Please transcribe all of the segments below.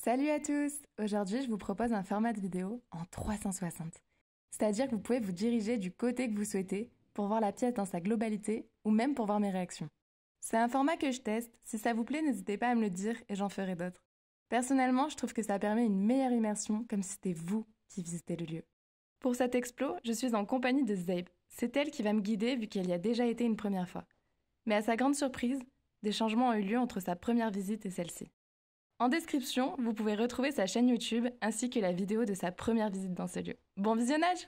Salut à tous! Aujourd'hui, je vous propose un format de vidéo en 360. C'est-à-dire que vous pouvez vous diriger du côté que vous souhaitez pour voir la pièce dans sa globalité ou même pour voir mes réactions. C'est un format que je teste. Si ça vous plaît, n'hésitez pas à me le dire et j'en ferai d'autres. Personnellement, je trouve que ça permet une meilleure immersion comme si c'était vous qui visitez le lieu. Pour cet explo, je suis en compagnie de Zeib. C'est elle qui va me guider vu qu'elle y a déjà été une première fois. Mais à sa grande surprise, des changements ont eu lieu entre sa première visite et celle-ci. En description, vous pouvez retrouver sa chaîne YouTube ainsi que la vidéo de sa première visite dans ce lieu. Bon visionnage!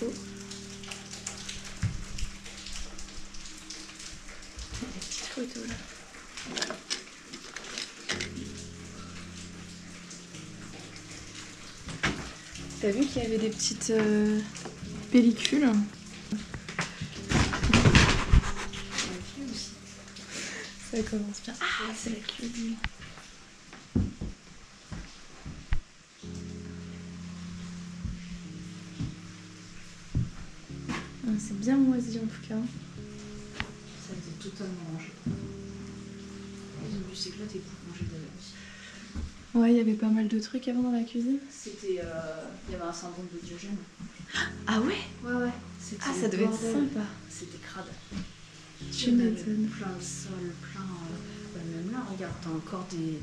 Oh. Des petites photos là. T'as vu qu'il y avait des petites pellicules? Ça commence bien. Ah, c'est la cuisine. C'est bien moisi en tout cas. Ça a été totalement rangé. Ils ont dû s'éclater pour manger de la viande. Ouais, il y avait pas mal de trucs avant dans la cuisine. C'était. Il y avait un syndrome de Diogène. Ah ouais? Ouais. Ah, ça devait être sympa. C'était crade. Tu m'étonnes. Plein le sol, plein. Même là, regarde, t'as encore des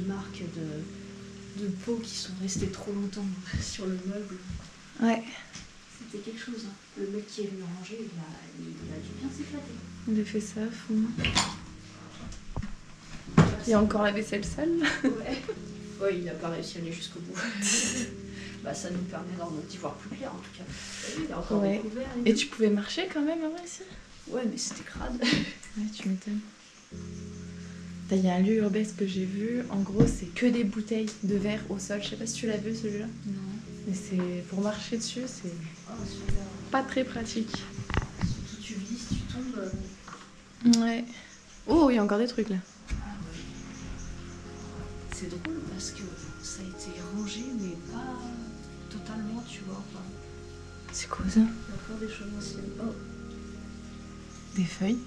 marques de peau qui sont restées trop longtemps sur le meuble. Ouais. C'était quelque chose. Hein. Le mec qui est venu ranger, il a dû bien s'éclater. Il a fait ça à fond. Il y a encore la vaisselle sale. Ouais, il n'a pas réussi à aller jusqu'au bout. Bah, ça nous permet d'y voir plus clair en tout cas. Il y a encore des couverts. Et tu pouvais marcher quand même avant ici? Ouais, mais c'était crade. Ouais, tu m'étonnes. Il y a un lieu urbesque que j'ai vu. En gros, c'est que des bouteilles de verre au sol. Je sais pas si tu l'as vu celui-là. Non. Mais c'est pour marcher dessus, c'est super. Pas très pratique. Surtout tu glisses, tu tombes. Ouais. Oh, il y a encore des trucs là. C'est drôle parce que ça a été rangé, mais pas totalement, tu vois. Enfin, c'est quoi ça? il y a encore des choses anciennes. Oh. Des feuilles.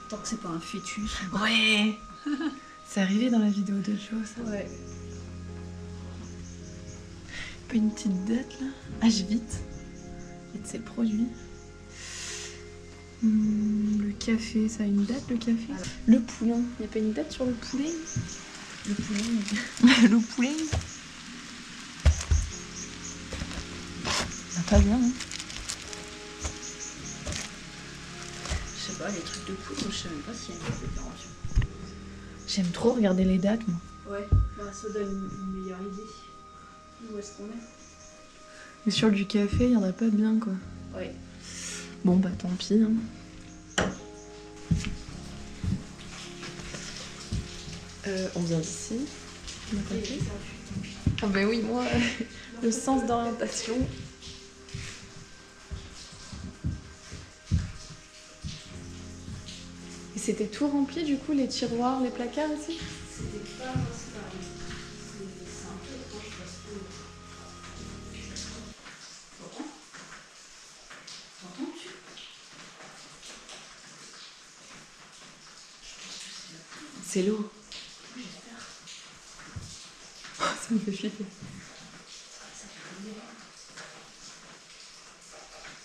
Tant que c'est pas un fœtus. Ouais. C'est arrivé dans la vidéo de Joe, ça. Ouais. Pas une petite date là? Âge vite. Et de ses produits. Le café, ça a une date le café? Alors. Le poulain, il n'y a pas une date sur le poulet? Le poulet. Le poulet. Ça pas bien, hein? Je sais pas, les trucs de poudre, je sais même pas s'il y a une date de péremption. J'aime trop regarder les dates, moi. Ouais, bah, ça donne une meilleure idée. Où est-ce qu'on est? Mais sur du café, il y en a pas bien, quoi. Ouais. Bon, bah tant pis, hein. On vient d'ici. Ah bah oui, moi, le sens d'orientation. Et c'était tout rempli du coup, les tiroirs, les placards aussi? C'était pas pareil. C'est un peu étrange parce que... T'entends-tu? C'est l'eau. J'espère. Ça me fait flipper.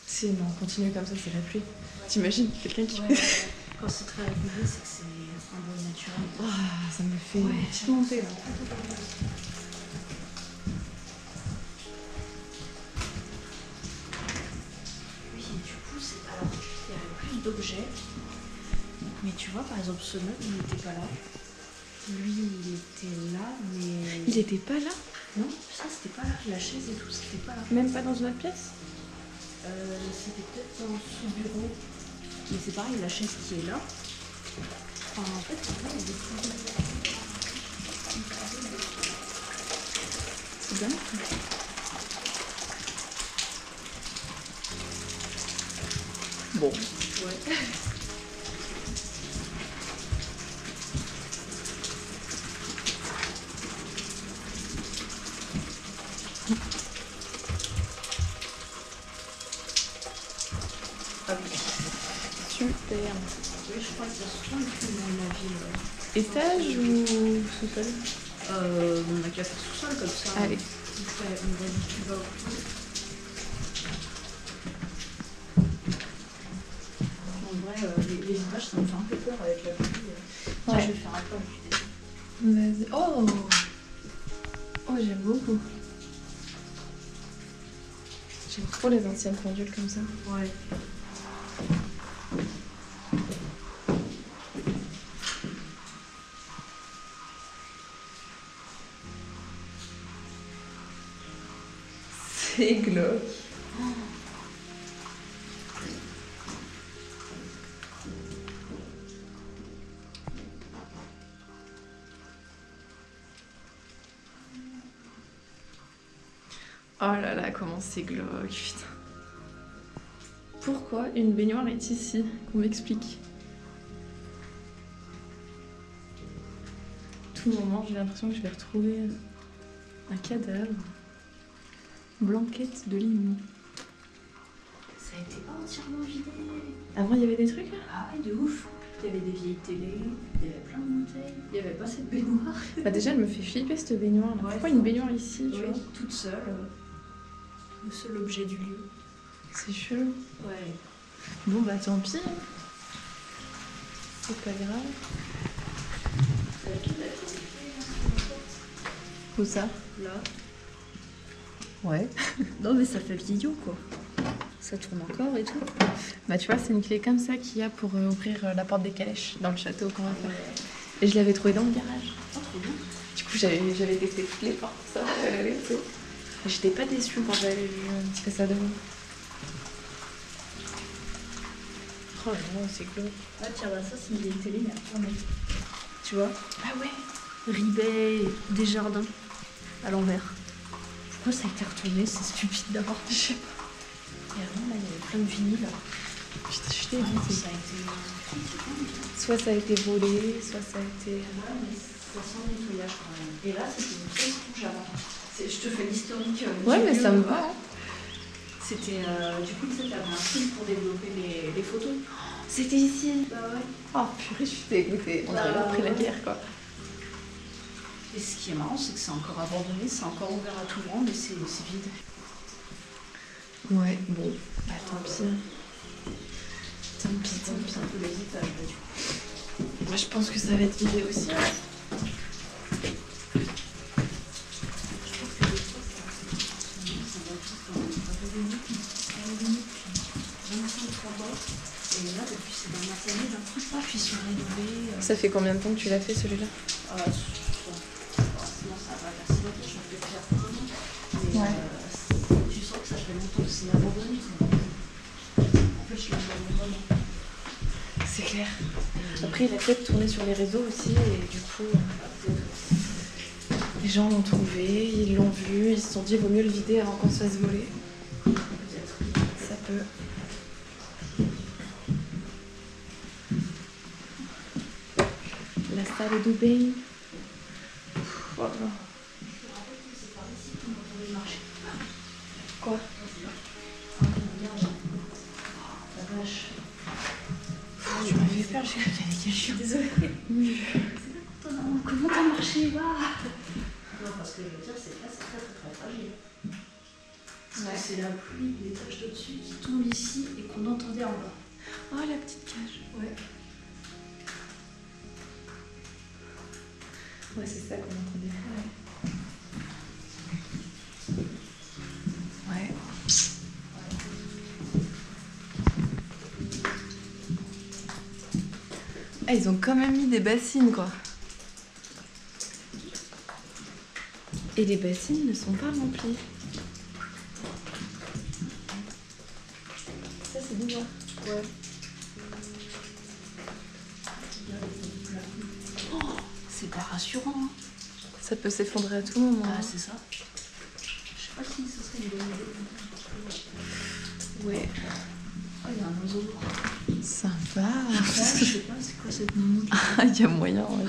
Si, non, on continue comme ça, c'est la pluie. T'imagines quelqu'un qui fait... Quand c'est très régulier, c'est que c'est un bon naturel. Ah, ça me fait une petite montée là. Oui, du coup, alors, il y avait plus d'objets. Mais tu vois, par exemple, ce meuble, il n'était pas là. Lui, il était là, mais... Il était pas là? Non, ça, c'était pas là. La chaise et tout, c'était pas là. Même pas dans une autre pièce? C'était peut-être dans ce bureau. Mais c'est pareil, la chaise qui est là. Enfin, en fait, c'est vrai, il y a des petits... C'est bien. Bon. Ouais. Ah oui. Super. Oui, je crois qu'il y a souvent une plume dans la ville. Étage ou sous-sol? On a qu'à faire sous-sol comme ça. Allez. On va dire qu'il va au plus. En vrai, les images, ça me fait un peu peur avec la pluie. Tiens, Ouais. je vais faire un peu plus. Vas-y. Oh! Oh, j'aime beaucoup. J'aime trop les anciennes pendules comme ça. Ouais. C'est glauque. Oh là là, comment c'est glauque, putain. Pourquoi une baignoire est ici? Qu'on m'explique. Tout moment, j'ai l'impression que je vais retrouver un cadavre. Blanquette de lit. Ça a été pas entièrement vidé. Avant, il y avait des trucs là? Ah ouais, de ouf. Il y avait des vieilles télés, il y avait plein de bouteilles, il y avait pas cette baignoire. Bah déjà, elle me fait flipper cette baignoire là. Ouais, Pourquoi une baignoire ici, tu Ouais, vois? toute seule. Le seul objet du lieu. C'est chelou. Ouais. Bon bah tant pis. Hein. C'est pas grave. Où ça? Là. Ouais. Non mais ça fait vieillot quoi. Ça tourne encore et tout. Bah tu vois, c'est une clé comme ça qu'il y a pour ouvrir la porte des calèches dans le château qu'on va faire. Et je l'avais trouvée dans le garage. Oh, trop bien. Du coup, j'avais testé toutes les portes, ça. Et j'étais pas déçue quand j'avais vu ce que ça donnait. Oh non, c'est glauque. Ah tiens, bah ça c'est une vieille télé mais à tourner. Tu vois? Ah ouais. Ribet, Desjardins, à l'envers. Pourquoi ça a été retourné? C'est stupide d'abord. Je sais pas. Et avant là, il y avait plein de vinyles. Putain, je t'ai Ouais, dit. ça a été... Soit ça a été volé, soit ça a été... Ouais, mais ça sent le nettoyage quand même. Et là, c'était une pièce rouge avant. Je te fais l'historique. Ouais, du mais lieu. ça me va. C'était... du coup, tu sais, t'avais un fil pour développer les photos. C'était ici. Bah ouais. Oh purée, je suis dégoûtée. On aurait après la guerre, quoi. Et ce qui est marrant, c'est que c'est encore abandonné, c'est encore ouvert à tout grand, mais c'est vide. Ouais, bon. Bah tant pis. Tant pis, tant pis. C'est un peu les étages, là, du coup. Moi, je pense que ça va être vidé aussi. Hein. Je pense que des fois, ça va vite quand même. Ça fait des nuits, ça fait des nuits depuis 25 mois. Et là, depuis ces dernières années, d'un coup, paf, ils sont rénovés. Ça fait combien de temps que tu l'as fait, celui-là? Sinon, ça va faire si longtemps, je me fais faire un an. Mais Ouais. tu sens que ça fait longtemps que c'est abandonné. En fait, je l'abandonne vraiment. C'est clair. Après, il a peut-être tourné sur les réseaux aussi, et du coup, les gens l'ont trouvé, ils l'ont vu, ils se sont dit, vaut mieux le vider avant qu'on se fasse voler. Peut-être. Ça peut. La salle de bain. Oh là. C'est par ici qu'on entendait le marché. Quoi? La vache. Tu m'as fait peur, j'ai cru qu'il y avait quelqu'un. Je suis désolée. Comment t'as marché là? Non, parce que je veux dire, c'est là, c'est très très très fragile. Parce que c'est la pluie, l'étage de dessus qui tombe ici et qu'on entendait en bas. Oh, la petite cage. Ouais. Ouais, c'est ça qu'on entendait. Ouais. Ah, ils ont quand même mis des bassines, quoi. Et les bassines ne sont pas remplies. Ça, c'est bizarre. Ouais. Oh, c'est pas rassurant. Hein. Ça peut s'effondrer à tout moment. Ah, c'est ça. Je sais pas si ce serait une bonne idée. Ouais. Oh, il y a un oiseau. Sympa. Je sais pas, c'est quoi cette moumoute? Ah, il y a moyen, ouais.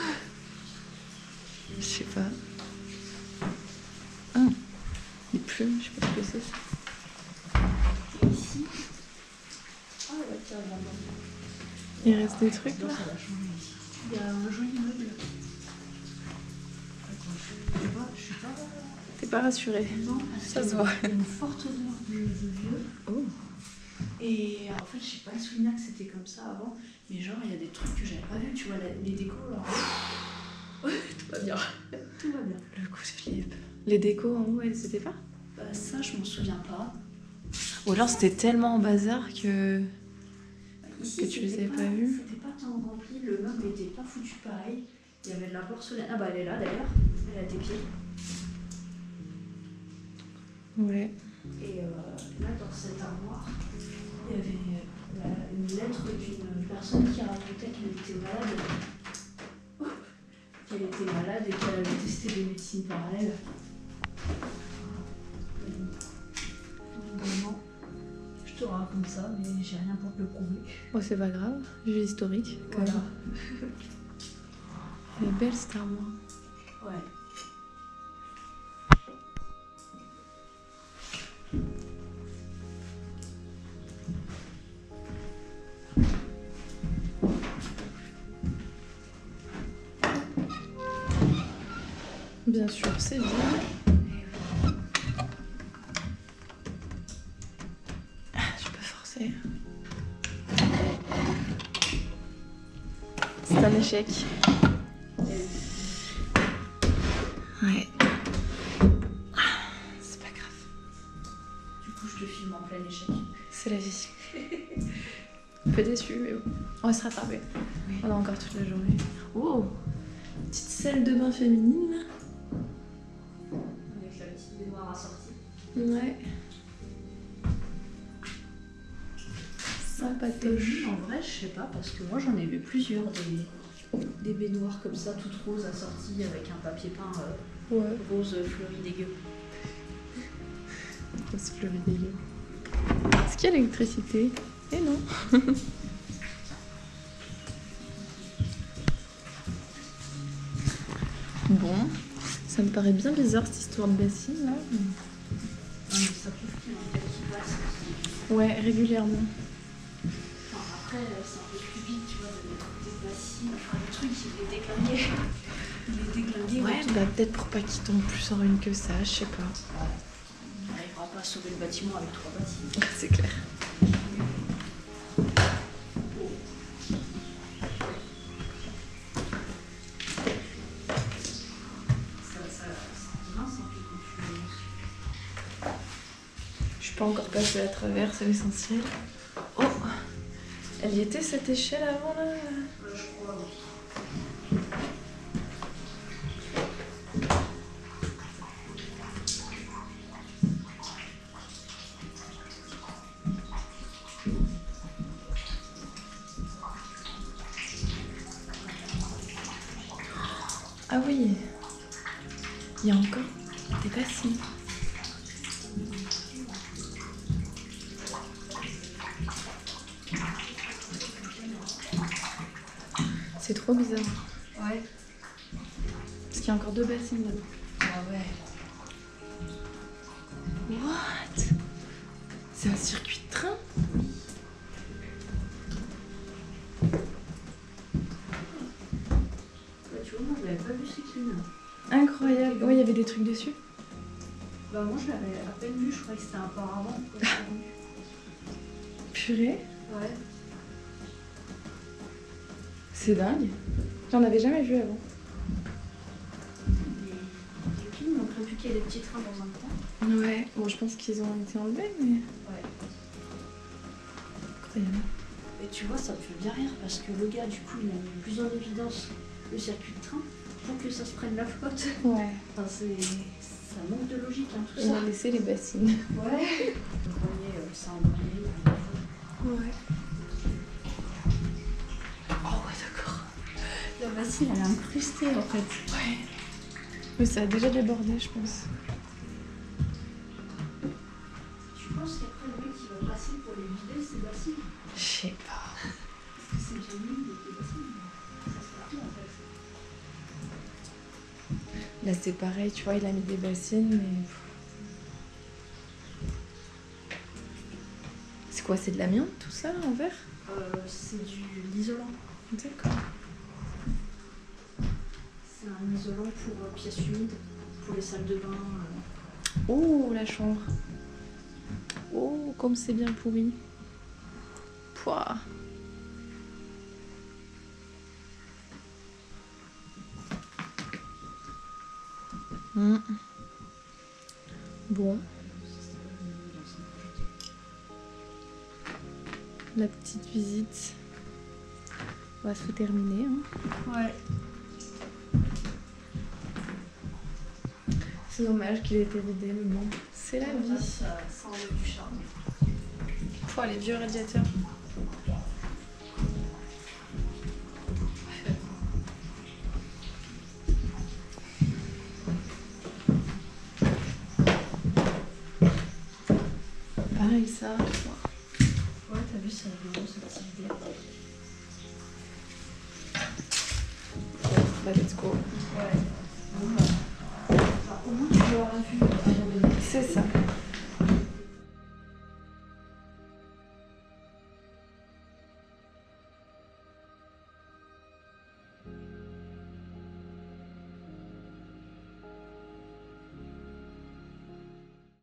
Je sais pas. plumes, je sais pas ce que c'est ça. Et ici. Ah ouais, tiens, regarde. Il reste des trucs là. Ça va changer ici. Il y a un joli meuble. Attends, je suis pas. T'es pas rassurée? Non, ça se voit. Il y a une forte odeur de vieux. Oh. Et en fait, j'ai pas le souvenir que c'était comme ça avant. Mais genre, il y a des trucs que j'avais pas vu. Tu vois, les décos là. Tout va bien. Tout va bien. Le coup de flip. Les décos en haut, elles étaient pas? Bah, ça, je m'en souviens pas. Ou alors c'était tellement en bazar que. Ici, Que tu les c'était avais pas vus. C'était pas tant rempli, le meuble était pas foutu pareil. Il y avait de la porcelaine. Ah bah elle est là d'ailleurs, elle a tes pieds. Ouais. Et là dans cette armoire, il y avait une lettre d'une personne qui racontait qu'elle était malade. Qu'elle était malade et qu'elle avait testé des médecines parallèles. Évidemment, je te raconte ça, mais j'ai rien pour te le prouver. Bon, c'est pas grave, vu l'historique. Quand Voilà. même. Elle est belle cette armoire. Ouais. Bien sûr, c'est vide. Je peux forcer. C'est un échec. Ouais. C'est pas grave. Du coup, je te filme en plein échec. C'est la vie. Un peu déçu, mais bon. On va se rattraper. Oui. On a encore toute la journée. Oh, petite salle de bain féminine. Avec la petite baignoire assortie. Ouais. Sympatoche. En vrai, je sais pas, parce que moi j'en ai vu plusieurs des baignoires comme ça, toutes roses assorties avec un papier peint Ouais. rose fleuri dégueu. C'est fleuri dégueu. Est-ce qu'il y a l'électricité? Eh non. Bon, ça me paraît bien bizarre cette histoire de bassine là. Non, mais ça prouve qu'il y en a qui passent aussi. Ouais, régulièrement. Enfin, après, c'est un peu plus vite, tu vois, de mettre des bassines, enfin le truc, il est déglingué. Il est déglingué. Ouais, bah peut-être pour pas qu'il tombe plus en ruine que ça, je sais pas. On n'arrivera pas à sauver le bâtiment avec 3 bassines. C'est clair. Je suis pas encore passée à travers, c'est l'essentiel. Oh, elle y était cette échelle avant là? Je crois, oui. Ah oui, il y a encore des bassines. C'est trop bizarre. Ouais. Parce qu'il y a encore 2 bassines là-bas. Ah ouais. What? C'est un circuit de train? Ouais, tu vois, moi je l'avais pas vu cette lune. Incroyable. Ouais, il y avait des trucs dessus. Bah moi je l'avais à peine vu, je croyais que c'était un paravent. Purée. Ouais. C'est dingue. J'en avais jamais vu avant. Les films ont prévu qu'il y ait des petits trains dans un coin. Ouais. Bon, je pense qu'ils ont été enlevés, mais. Ouais. Incroyable. Et tu vois, ça me fait bien rire parce que le gars, du coup, il a mis plus en évidence le circuit de train pour que ça se prenne la flotte. Ouais. Enfin, ça manque de logique, hein, tout On ça. a laissé les bassines. Ouais. Le grenier, ça en grenier. Ouais. Oh ouais, d'accord. La bassine, elle est incrustée en fait. Ouais. Mais ça a déjà débordé, je pense. Tu penses qu'après le mec qui va passer pour les vider, ces bassines? Je sais pas. Parce que c'est bien mis des bassines. Ça se fait en fait. Là, c'est pareil, tu vois, il a mis des bassines, mais. C'est quoi? C'est de l'amiante tout ça en verre? C'est de l'isolant. D'accord. C'est un isolant pour pièces humides, pour les salles de bain. Oh, la chambre. Oh, comme c'est bien pourri. Pouah. Bon. La petite visite va se terminer. Hein. Ouais. C'est dommage qu'il ait été vidé, mais bon, c'est la vie. Ça enlève du charme. Pouah, les vieux radiateurs. Pareil ça. Ouais, t'as vu, c'est rigolo ce petit vidéo. Bah, let's go. Ouais. Bon, bah, au moins tu l'auras vu. C'est ça.